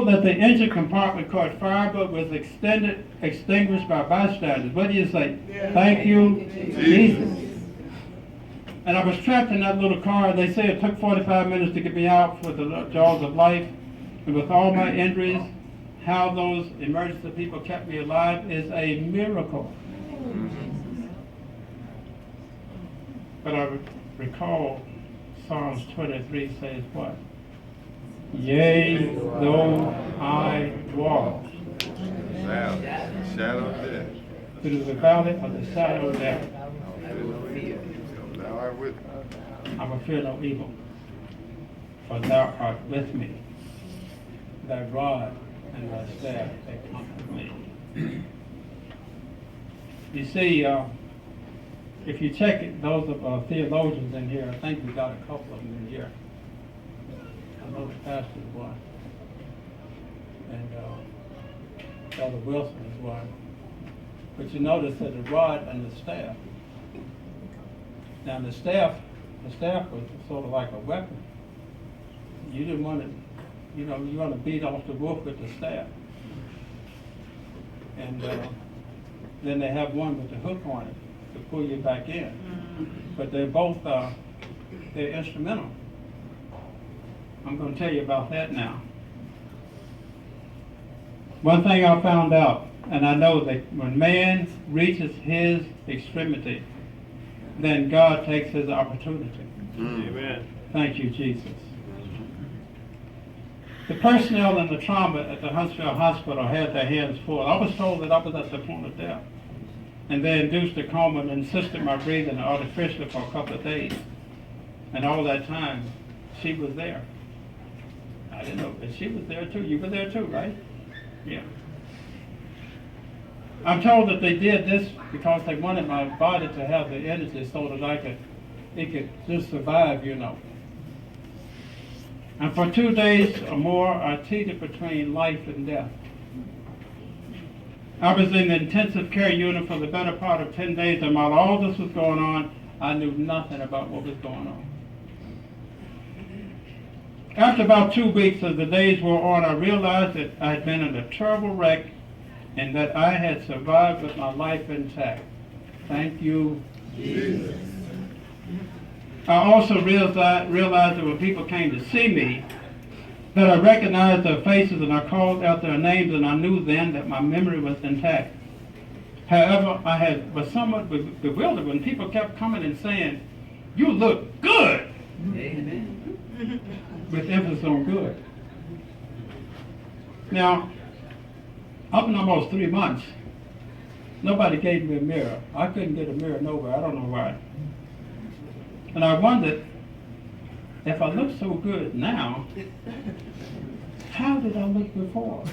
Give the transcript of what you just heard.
told that the engine compartment caught fire but was extinguished by bystanders. What do you say? Yeah. Thank you, Jesus. And I was trapped in that little car. They say it took 45 minutes to get me out for the jaws of life. And with all my injuries, how those emergency people kept me alive is a miracle. But I recall Psalms 23 says what? Yea, though I walk shadow of death, through the valley of the shadow of death, thou art with me. I will fear no evil, for thou art with me. Thy rod and thy staff, they comfort me. You see, if you check it, those of theologians in here, I think we got a couple of them in here. I know the pastor is one, and Elder Wilson is one. But you notice that the rod and the staff. Now the staff was sort of like a weapon. You didn't want to, you want to beat off the wolf with the staff. And then they have one with the hook on it to pull you back in. But they're both, they're instrumental. I'm going to tell you about that now. One thing I found out, and I know that when man reaches his extremity, then God takes his opportunity. Amen. Thank you, Jesus. The personnel in the trauma at the Huntsville Hospital had their hands full. I was told that I was at the point of death. And they induced a coma and insisted my breathing artificially for a couple of days. And all that time, she was there. I didn't know, but she was there too. You were there too, right? Yeah. I'm told that they did this because they wanted my body to have the energy so that it could just survive, And for 2 days or more, I teetered between life and death. I was in the intensive care unit for the better part of 10 days, and while all this was going on, I knew nothing about what was going on. After about 2 weeks, as the days wore on, I realized that I had been in a terrible wreck and that I had survived with my life intact. Thank you, Jesus. I also realized that when people came to see me, that I recognized their faces and I called out their names, and I knew then that my memory was intact. However, I was somewhat bewildered when people kept coming and saying, "You look good." Amen. With emphasis on good. Now, up in almost 3 months, nobody gave me a mirror. I couldn't get a mirror nowhere. I don't know why. And I wondered, if I look so good now, how did I look before?